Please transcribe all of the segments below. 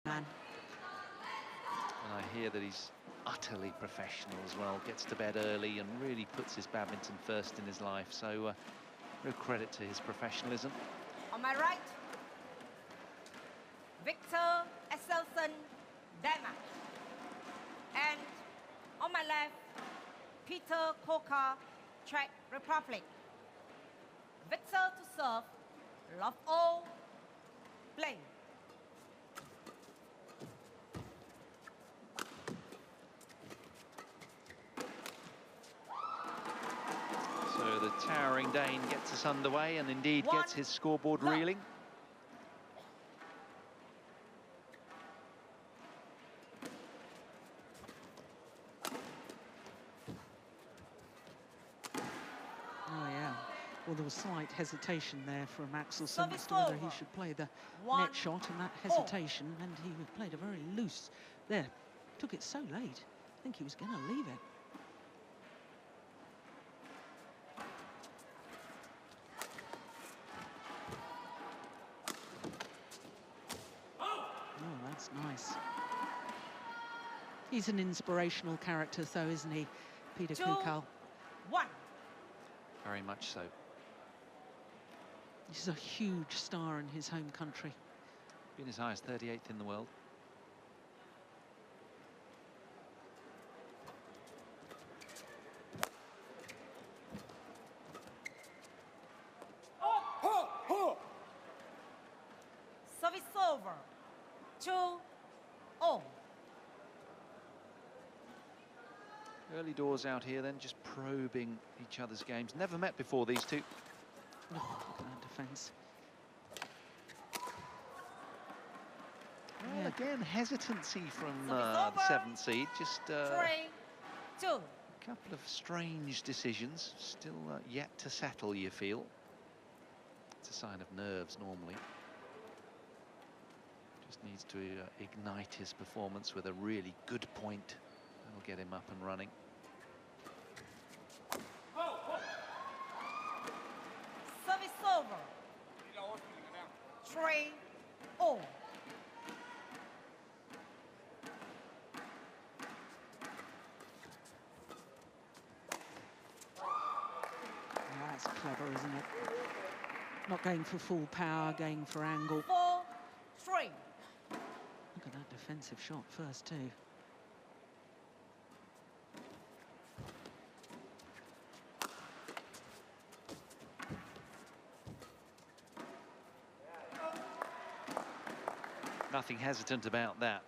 Man. And I hear that he's utterly professional as well, gets to bed early and really puts his badminton first in his life. So real credit to his professionalism. On my right, Victor AXELSEN, Denmark. And on my left, Petr KOUKAL, Czech Republic. Victor to serve, love all, play. So the towering Dane gets us underway and indeed gets his scoreboard reeling. Oh, yeah. Well, there was slight hesitation there from AXELSEN as to whether he should play the net shot, and that hesitation, and he played a very loose there. Took it so late. I think he was going to leave it. Oh, that's nice. He's an inspirational character, though, isn't he, Petr KOUKAL? 1. Very much so. He's a huge star in his home country. Been as high as 38th in the world. Service over. 2-0. Early doors out here then, just probing each other's games. Never met before, these two. Oh, that defence. Well, again, hesitancy from the 7th seed. Just 3-2. a couple of strange decisions. Still yet to settle, you feel. It's a sign of nerves normally. Just needs to ignite his performance with a really good point. That'll get him up and running. Service over. 3-0. That's clever, isn't it? Not going for full power, going for angle. 4-3. Look at that defensive shot first, too. Nothing hesitant about that.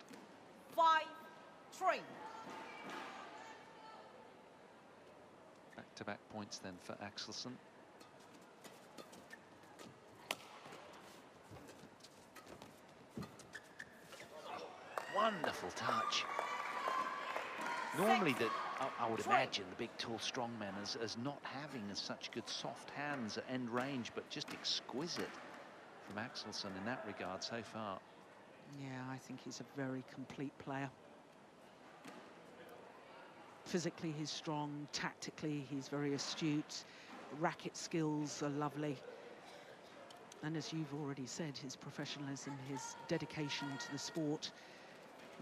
5-3. Back-to-back points then for AXELSEN. Wonderful touch. Normally, I would imagine the big, tall, strong men as not having as such good soft hands at end range, but just exquisite from AXELSEN in that regard so far. Yeah, I think he's a very complete player. Physically, he's strong. Tactically, he's very astute. Racket skills are lovely. And as you've already said, his professionalism, his dedication to the sport,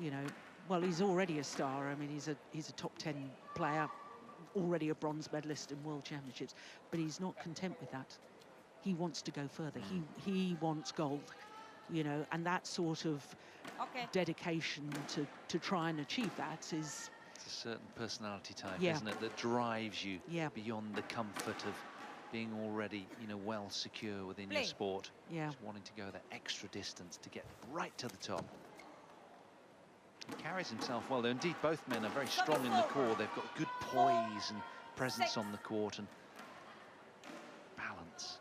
you know, well, he's already a star. I mean, he's a top 10 player, already a bronze medalist in World Championships, but he's not content with that. He wants to go further. He wants gold, you know, and that sort of dedication to try and achieve that is... It's a certain personality type, isn't it, that drives you beyond the comfort of being already, you know, well secure within your sport. Just wanting to go that extra distance to get right to the top. He carries himself well, though. Indeed, both men are very strong in the core. They've got good poise and presence on the court and balance.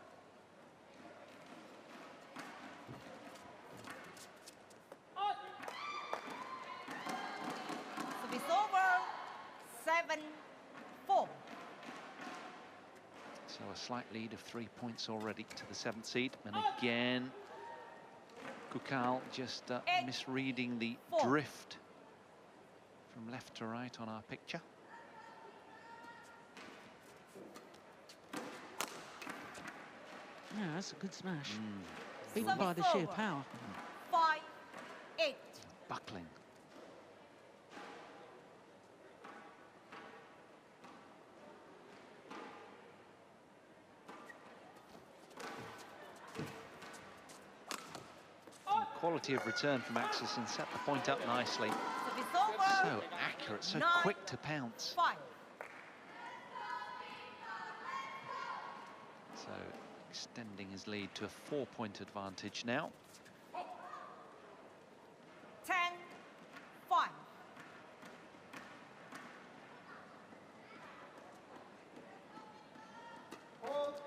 Service over. 7-4. So a slight lead of 3 points already to the 7th seed. And again, KOUKAL just misreading the drift from left to right on our picture. Yeah, that's a good smash. Beaten by the sheer power. 5-8. buckling. Quality of return from Axelsen set the point up nicely. So accurate, so quick to pounce. So extending his lead to a 4-point advantage now. 10-5.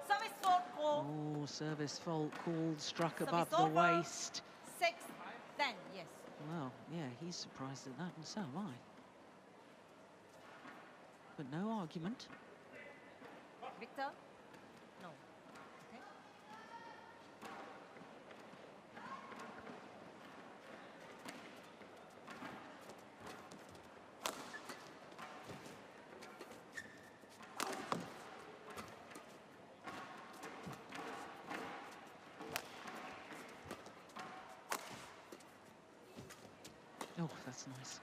Service fault called. Oh, service fault called, struck Service above the over. waist. 6-10, yes. Well, yeah, he's surprised at that, and so am I. But no argument. Victor? No. Okay. Oh, that's nice.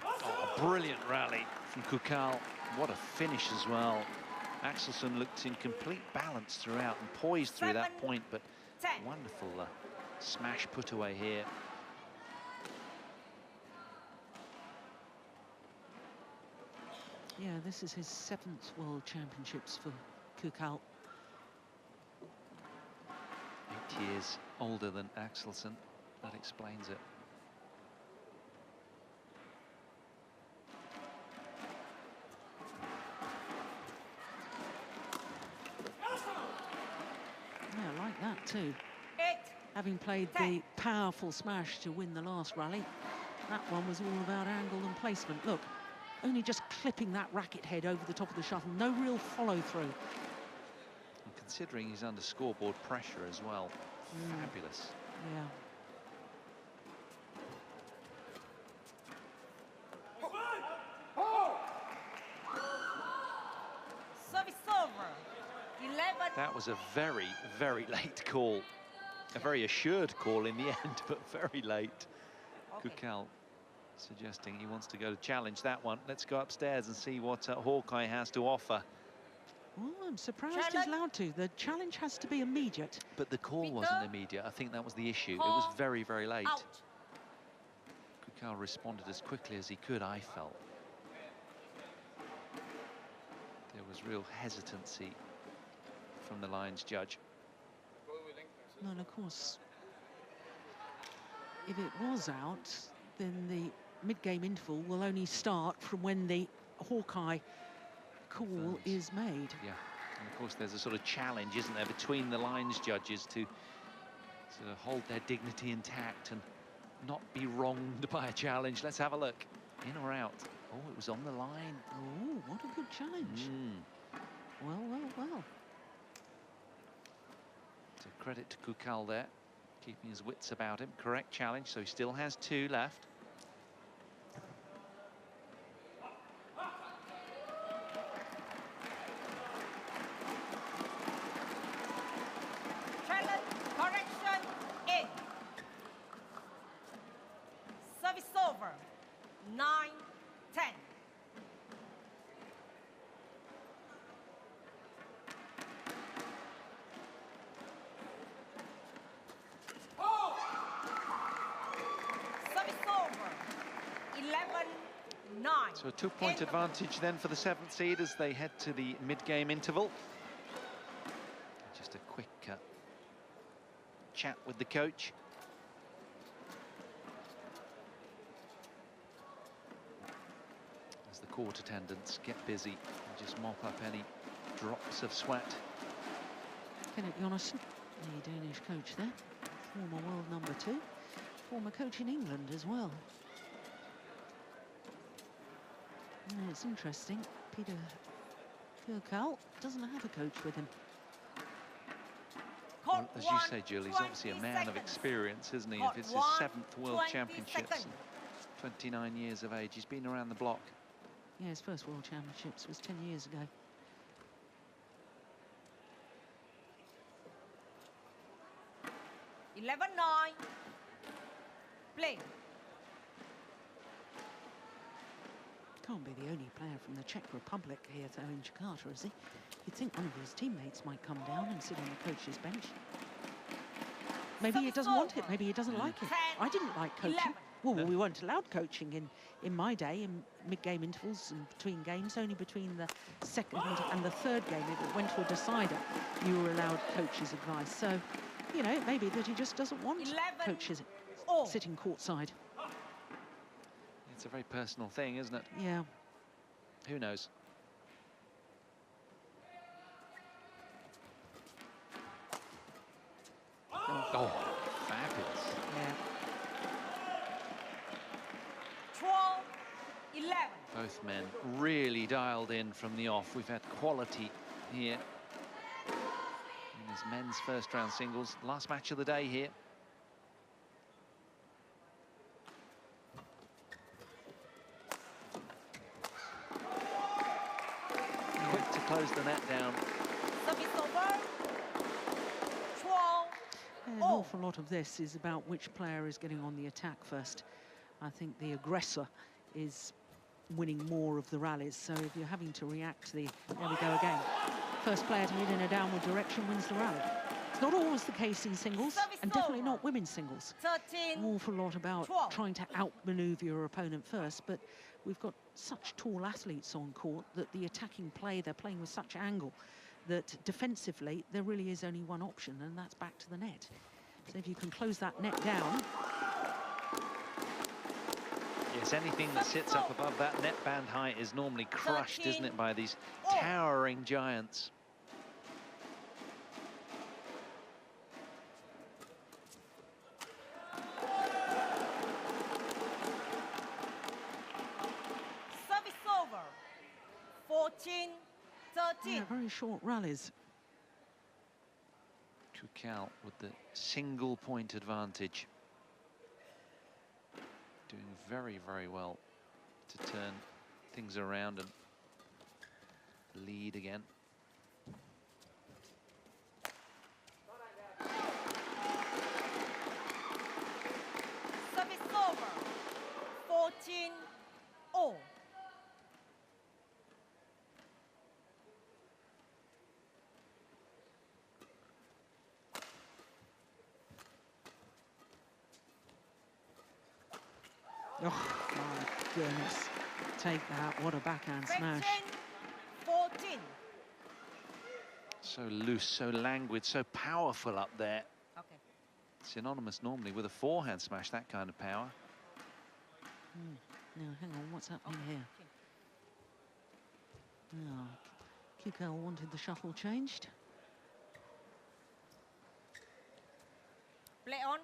Oh, a brilliant rally from KOUKAL. What a finish as well. Axelsen looked in complete balance throughout and poised through that point, but wonderful smash put away here. Yeah, this is his 7th World Championships for KOUKAL. 8 years older than Axelsen. That explains it. Yeah, I like that too. 8. Having played the powerful smash to win the last rally, that one was all about angle and placement. Look, only just clipping that racket head over the top of the shuttle, no real follow-through. And considering he's under scoreboard pressure as well, fabulous. Yeah. Service over. 11. That was a very, very late call. A very assured call in the end, but very late. Okay. KOUKAL suggesting he wants to go to challenge that one. Let's go upstairs and see what Hawkeye has to offer. Well, I'm surprised he's allowed to. The challenge has to be immediate. But the call wasn't immediate. I think that was the issue. It was very, very late. Out. KOUKAL responded as quickly as he could, I felt. There was real hesitancy from the lines judge. No, and of course, if it was out, then the mid-game interval will only start from when the Hawkeye call is made. Yeah, and of course there's a sort of challenge, isn't there, between the lines judges to sort of hold their dignity intact and not be wronged by a challenge. Let's have a look. In or out? Oh, it was on the line. Oh, what a good challenge. Well, well, well. So credit to KOUKAL there, keeping his wits about him. Correct challenge, so he still has 2 left. Challenge, correction, in. Service over. 9-10. Service over. 11-9. So a 2-point advantage then for the 7th seed as they head to the mid-game interval. Just a quick chat with the coach. As the court attendants get busy and just mop up any drops of sweat. Kenneth Jonassen, the Danish coach there, former world number 2, former coach in England as well. And it's interesting, Petr KOUKAL doesn't have a coach with him. Well, as you say, Julie, he's obviously a man of experience, isn't he? If it's his 7th World Championships, 29 years of age, he's been around the block. Yeah, his first World Championships was 10 years ago. Play. can't be the only player from the Czech Republic here, though, in Jakarta, is he? You'd think one of his teammates might come down and sit on the coach's bench. Maybe he doesn't want it. Maybe he doesn't like it. I didn't like coaching. Well, we weren't allowed coaching in my day, in mid-game intervals and between games. Only between the second and the third game, if it went to a decider, you were allowed coach's advice. So, you know, maybe that he just doesn't want coaches sitting courtside. It's a very personal thing, isn't it? Yeah. Who knows? Oh, fabulous. Yeah. 12-11. Both men really dialed in from the off. We've had quality here in this men's first round singles. Last match of the day here. Quick to close the net down. Service over. 12. An awful lot of this is about which player is getting on the attack first. I think the aggressor is winning more of the rallies. So if you're having to react to the, there we go again. First player to hit in a downward direction wins the rally. It's not always the case in singles, and definitely not women's singles. 13. An awful lot about 12. trying to outmaneuver your opponent first, but we've got such tall athletes on court that the attacking play, they're playing with such angle that defensively there really is only one option, and that's back to the net. So if you can close that net down. Yes, anything that sits up above that net band height is normally crushed, 13. isn't it, by these towering giants. Service over. 14-13. Yeah, very short rallies. KOUKAL with the single point advantage. Doing very, very well to turn things around and lead again. Service over. 14-0. Oh, my goodness. Take that. What a backhand smash. 14. So loose, so languid, so powerful up there. Okay. Synonymous normally with a forehand smash, that kind of power. Now, hang on. What's happening here? Oh, KOUKAL wanted the shuttle changed. Play on.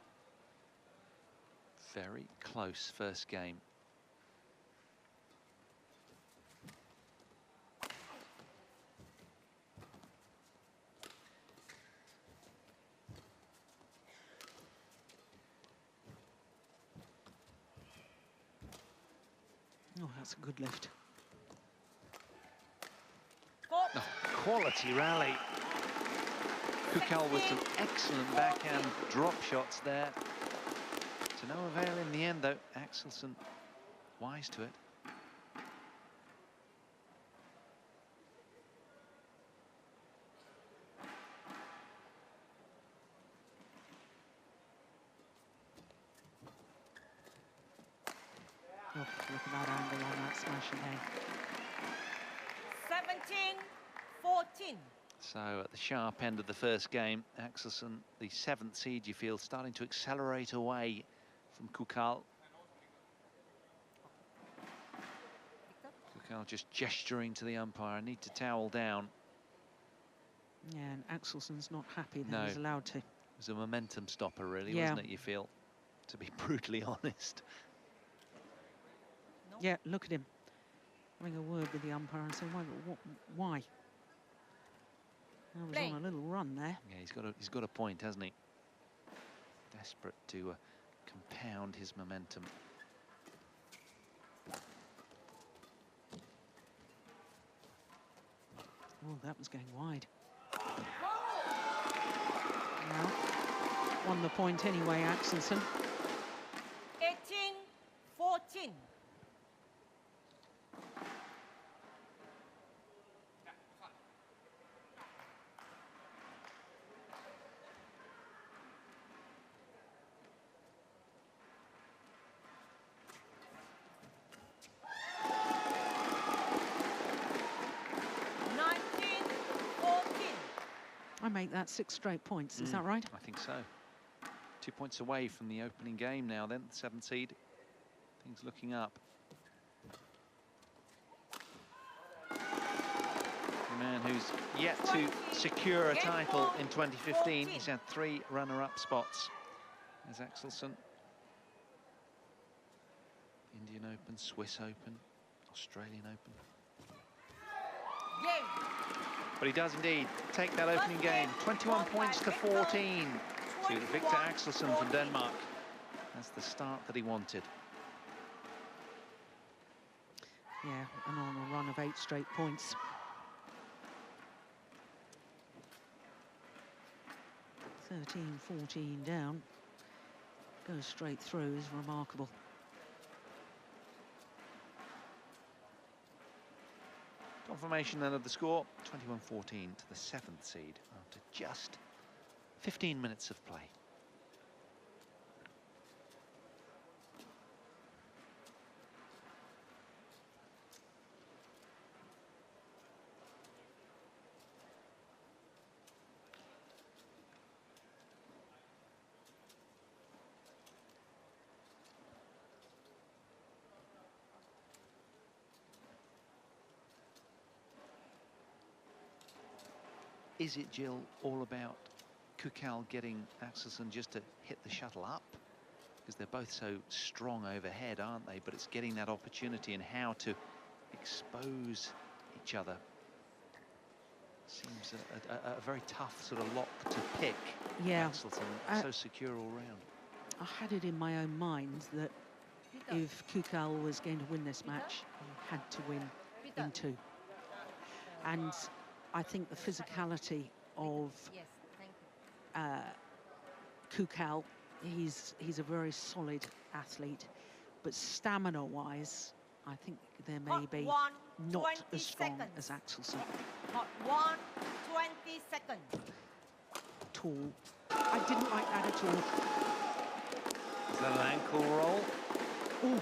Very close first game. Oh, that's a good lift. Oh, quality rally. KOUKAL with some excellent backhand drop shots there. To no avail in the end, though. AXELSEN wise to it. Oh, look at that angle on that smash again. 17-14. So at the sharp end of the first game, AXELSEN, the 7th seed, you feel, starting to accelerate away from KOUKAL. KOUKAL just gesturing to the umpire, I need to towel down. Yeah, and AXELSEN's not happy that he's allowed to. It was a momentum stopper, really, wasn't it, you feel? To be brutally honest. No. Yeah, look at him. Having a word with the umpire and saying, why? I was on a little run there. Yeah, he's got a point, hasn't he? Desperate to compound his momentum. Oh, that was going wide. Well, won the point anyway, AXELSEN. 18-14. make that 6 straight points. Is that right? I think so. 2 points away from the opening game now then, the 7th seed. Things looking up. The man who's yet to secure a title in 2015. He's had 3 runner-up spots. There's AXELSEN. Indian Open, Swiss Open, Australian Open. But he does indeed take that opening game. 21 points to 14 to Victor AXELSEN from Denmark. That's the start that he wanted. Yeah, and on a run of 8 straight points. 13-14 down. Goes straight through is remarkable. Confirmation then of the score, 21-14 to the 7th seed after just 15 minutes of play. Is it, Jill, all about KOUKAL getting AXELSEN just to hit the shuttle up? Because they're both so strong overhead, aren't they? But it's getting that opportunity and how to expose each other. Seems a very tough sort of lock to pick. Yeah. AXELSEN, so secure all round. I had it in my own mind that if KOUKAL was going to win this match, he had to win in 2. And I think the physicality of KOUKAL, he's a very solid athlete, but stamina-wise, I think there may be not as strong as AXELSEN. 20 seconds. Tall. I didn't like that at all. Is that an ankle roll? Oh.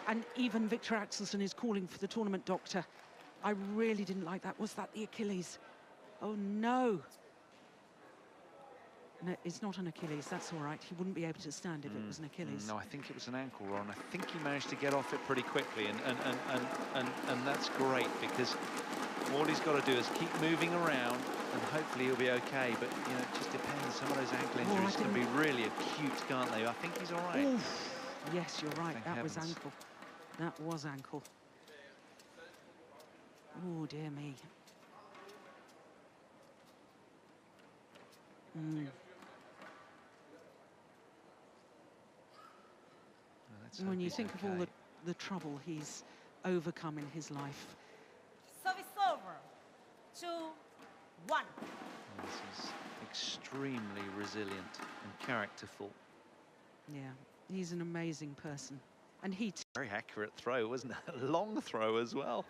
And even Victor AXELSEN is calling for the tournament doctor. I really didn't like that. Was that the Achilles? Oh, no. No, it's not an Achilles. That's all right. He wouldn't be able to stand if it was an Achilles. No, I think it was an ankle roll, and I think he managed to get off it pretty quickly, and that's great, because all he's got to do is keep moving around, and hopefully he'll be okay. But, you know, it just depends. Some of those ankle injuries can be really acute, can't they? I think he's all right. Oof. Yes, you're right. Thank that heavens. was ankle. That was ankle. Oh, dear me. When you think of all the trouble he's overcome in his life. Service over. 2-1. This is extremely resilient and characterful. Yeah, he's an amazing person. And he... Very accurate throw, wasn't it? A long throw as well.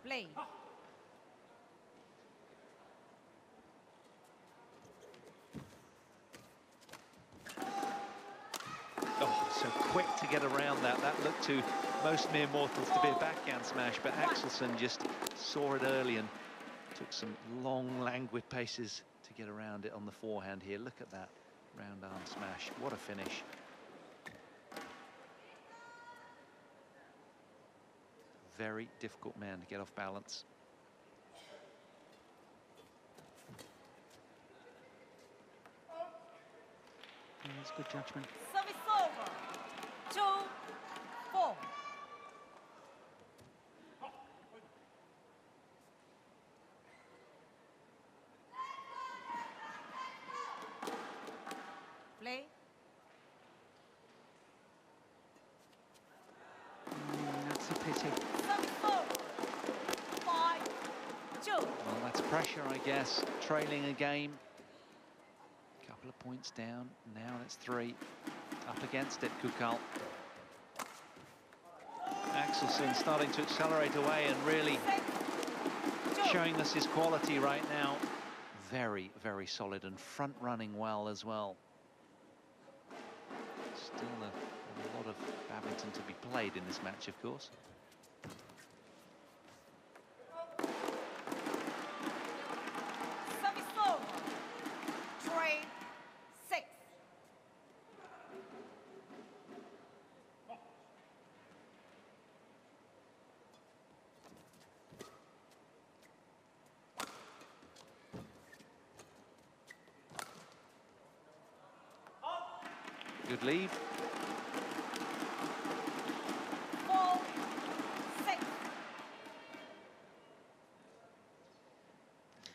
Play. Oh, so quick to get around that. That looked to most mere mortals to be a backhand smash, but AXELSEN just saw it early and took some long, languid paces to get around it on the forehand here. Look at that round arm smash. What a finish. Very difficult man to get off balance. That's good judgment. Service over. 2-4. Play. That's a pity. Service over. 5-2. Well, that's pressure, I guess. Trailing a game. Couple of points down. Now that's 3. Up against it, KOUKAL. AXELSEN starting to accelerate away and really showing us his quality right now. Very, very solid and front running well as well. Still a lot of badminton to be played in this match, of course. Service over. 3-6. Good lead. 4-6.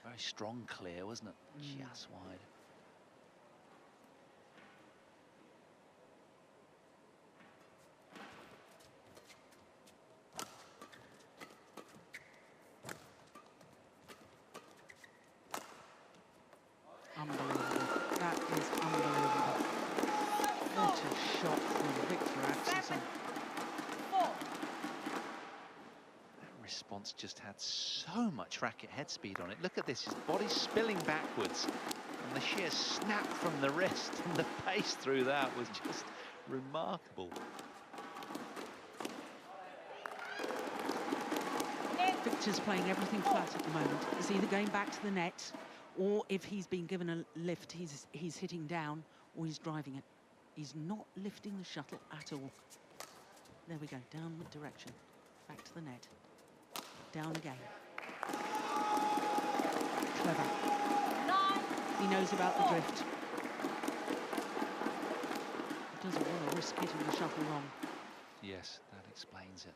Very strong clear, wasn't it? Just wide. Unbelievable. That is unbelievable. What a shot from Victor AXELSEN. 4. That response just had so much racket head speed on it. Look at this, his body's spilling backwards. And the sheer snap from the wrist and the pace through that was just remarkable. Victor's playing everything flat at the moment. He's either going back to the net, or if he's been given a lift, he's hitting down, or he's driving it. He's not lifting the shuttle at all. There we go, downward direction. Back to the net. Down again. Clever. 9. He knows about the drift. He doesn't want to risk hitting the shuttle wrong. Yes, that explains it.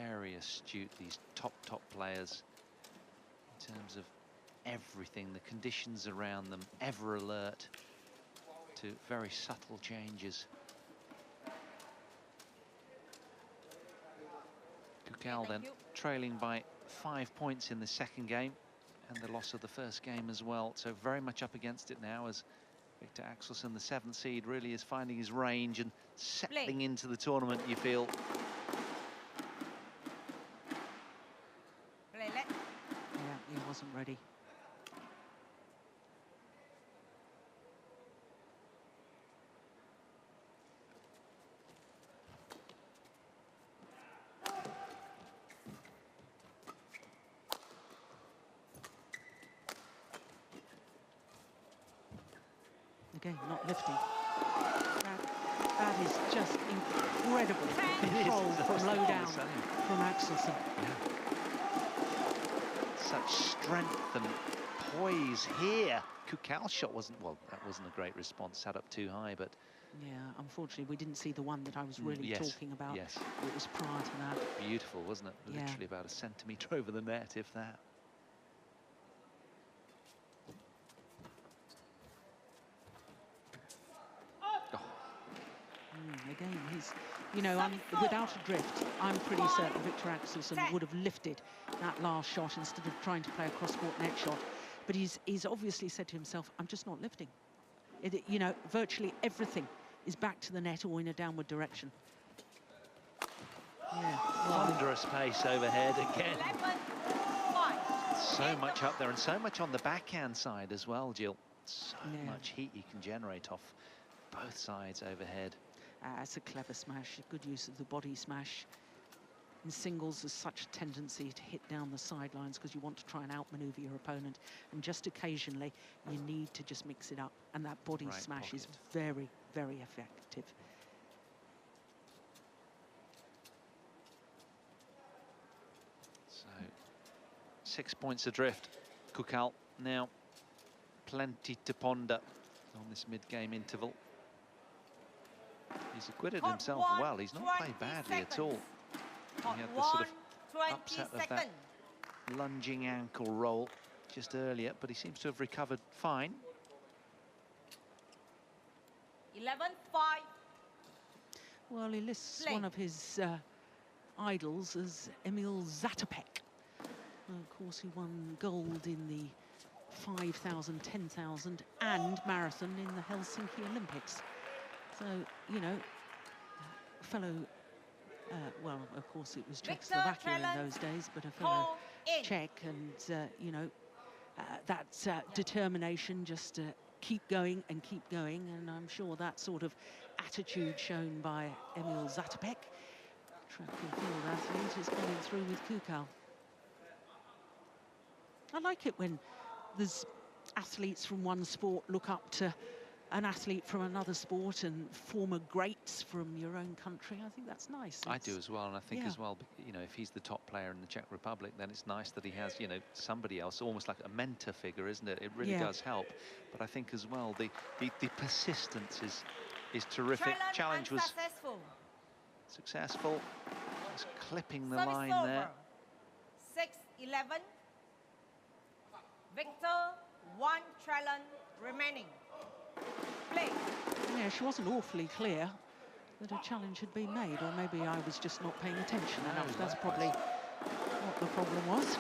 Very astute, these top players, in terms of everything, the conditions around them, ever alert to very subtle changes. KOUKAL then trailing by 5 points in the second game, and the loss of the first game as well, so very much up against it now, as Petr AXELSEN, the 7th seed, really is finding his range and settling into the tournament, you feel. Yeah, he wasn't ready. Again, not lifting. That is just incredible control from low down from AXELSEN. Yeah. Such strength and poise here. KOUKAL's shot wasn't, well, that wasn't a great response, sat up too high, but... Yeah, unfortunately, we didn't see the one that I was really talking about. Yes. It was prior to that. Beautiful, wasn't it? Yeah. Literally about a centimetre over the net, if that. Again, he's, you know, without a drift, I'm pretty certain Victor AXELSEN would have lifted that last shot instead of trying to play a cross-court net shot. But he's obviously said to himself, I'm just not lifting. You know, virtually everything is back to the net or in a downward direction. Yeah. Thunderous pace overhead again. So much up there and so much on the backhand side as well, Jill. So much heat you can generate off both sides overhead. It's a clever smash, a good use of the body smash. In singles, there's such a tendency to hit down the sidelines because you want to try and outmaneuver your opponent. And just occasionally, you need to just mix it up. And that body smash is very, very effective. So, 6 points adrift. KOUKAL now plenty to ponder on this mid-game interval. He's acquitted himself well. He's not played badly at all. He had the sort of upset of that lunging ankle roll just earlier, but he seems to have recovered fine. 11-5. Well, he lists one of his idols as Emil Zatopek. Of course, he won gold in the 5,000, 10,000 and marathon in the Helsinki Olympics. So, you know, fellow, well, of course it was Czechoslovakia in those days, but a fellow Czech, and, you know, that determination just keep going and keep going, and I'm sure that sort of attitude shown by Emil Zatopek, track and field athlete, is coming through with KOUKAL. I like it when there's athletes from one sport look up to an athlete from another sport and former greats from your own country. I think that's nice. I do as well, and I think as well, you know, if he's the top player in the Czech Republic, then it's nice that he has, you know, somebody else, almost like a mentor figure, isn't it? It really does help. But I think as well, the persistence is terrific. Challenge was successful. Just clipping the line there. 6-11. Victor, 1 challenge remaining. Play. Yeah, she wasn't awfully clear that a challenge had been made, or maybe I was just not paying attention enough. That's probably what the problem was.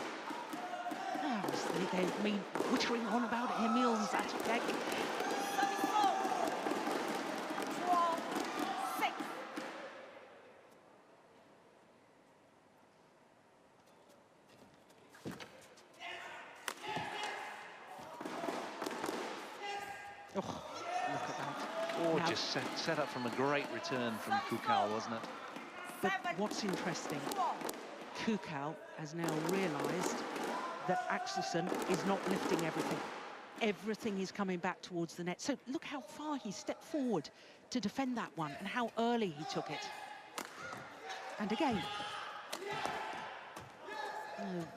They've me wittering on about Emil Zatopek. Just set up from a great return from KOUKAL, wasn't it? But what's interesting, KOUKAL has now realised that AXELSEN is not lifting everything. Everything is coming back towards the net. So look how far he stepped forward to defend that one and how early he took it. And again,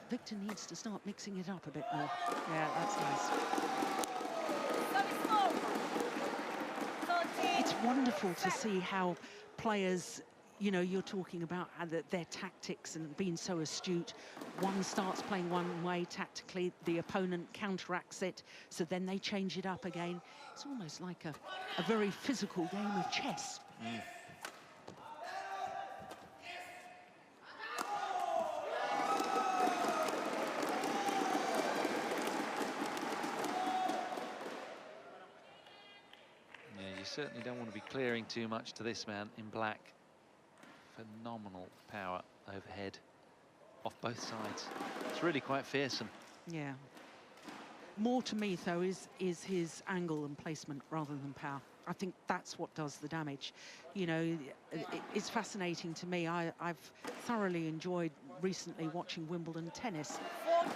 Victor needs to start mixing it up a bit more. Yeah, that's nice. It's wonderful to see how players, you know, you're talking about how their tactics and being so astute. One starts playing one way tactically, the opponent counteracts it, so then they change it up again. It's almost like a very physical game of chess. Certainly don't want to be clearing too much to this man in black. Phenomenal power overhead off both sides. It's really quite fearsome. Yeah. More to me, though, is his angle and placement rather than power. I think that's what does the damage. You know, it's fascinating to me. I've thoroughly enjoyed recently watching Wimbledon tennis.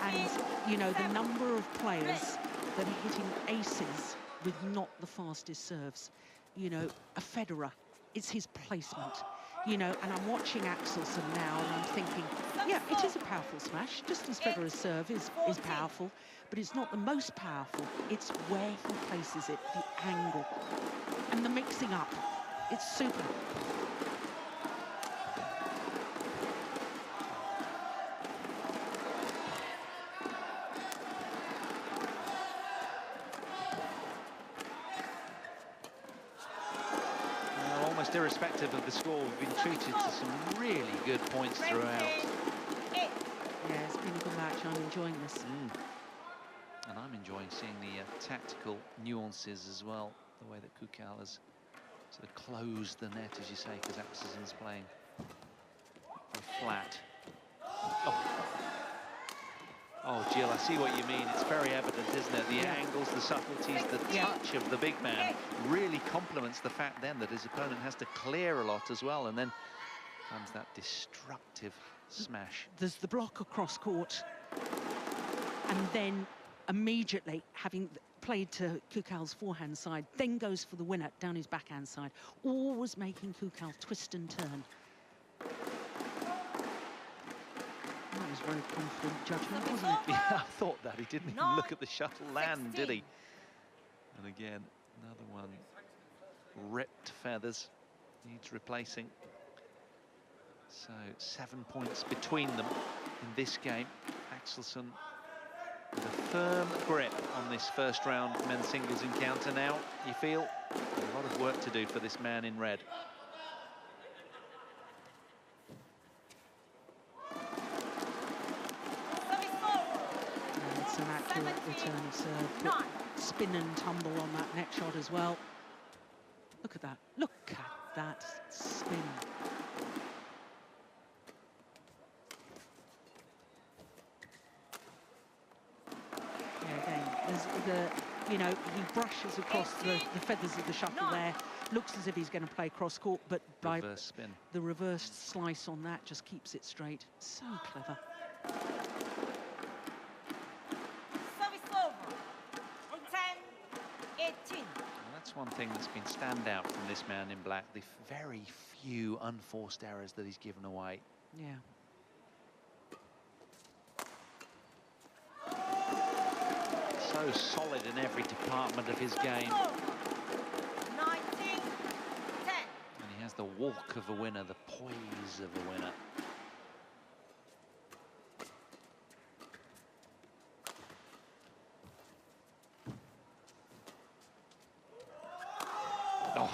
And, you know, the number of players that are hitting aces with not the fastest serves. You know, a Federer, it's his placement. You know, and I'm watching AXELSEN now and I'm thinking, yeah, it is a powerful smash, just as Federer's serve is powerful, but it's not the most powerful. It's where he places it, the angle, and the mixing up. It's super. Irrespective of the score, we've been treated to some really good points throughout. Yeah, it's been a good match. I'm enjoying this. And I'm enjoying seeing the tactical nuances as well, the way that KOUKAL has sort of closed the net, as you say, because AXELSEN's playing flat. Oh, Jill, I see what you mean. It's very evident, isn't it? The angles, the subtleties, the touch of the big man really complements the fact then that his opponent has to clear a lot as well, and then comes that destructive smash. There's the block across court, and then immediately, having played to KOUKAL's forehand side, then goes for the winner down his backhand side, always making KOUKAL twist and turn. That was very confident judgment, wasn't it? Yeah, I thought that. He didn't even look at the shuttle land, did he? And again, another one. Ripped feathers. Needs replacing. So 7 points between them in this game. AXELSEN with a firm grip on this first round men's singles encounter now. You feel a lot of work to do for this man in red. An accurate return of serve, but spin and tumble on that net shot as well. Look at that. Look at that spin. Yeah, again, there's You know, he brushes across the feathers of the shuttle there. Looks as if he's going to play cross court, but by reverse spin. The reverse slice on that just keeps it straight. So clever. Service over. 10-18. That's one thing that's been standout from this man in black, the very few unforced errors that he's given away. Yeah. So solid in every department of his game. 19-10. And he has the walk of a winner, the poise of a winner. Oh,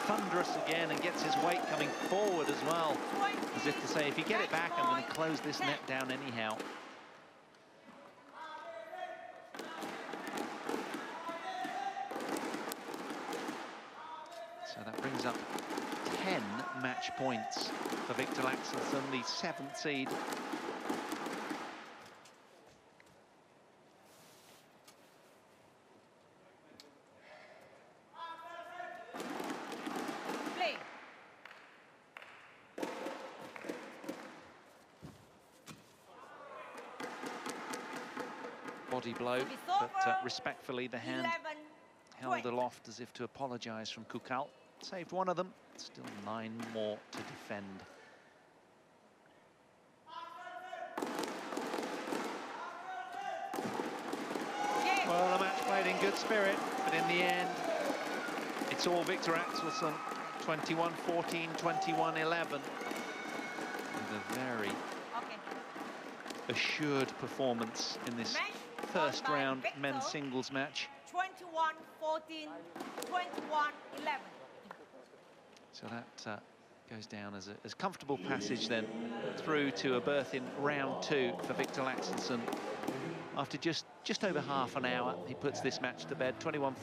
thunderous again, and gets his weight coming forward as well. As if to say, if you get it back, I'm going to close this net down anyhow. So that brings up 10 match points for Victor Axelsen, the 7th seed. Play. Body blow, but respectfully the hand held aloft as if to apologise from KOUKAL. Saved one of them, still 9 more to defend. Well, the match played in good spirit, but in the end, it's all Victor Axelsen, 21-14, 21-11. With a very assured performance in this first round men's singles match. 21-14, 21-11. So that goes down as a comfortable passage then through to a berth in round 2 for Victor Axelsen. After just over half an hour, he puts this match to bed, 21-14.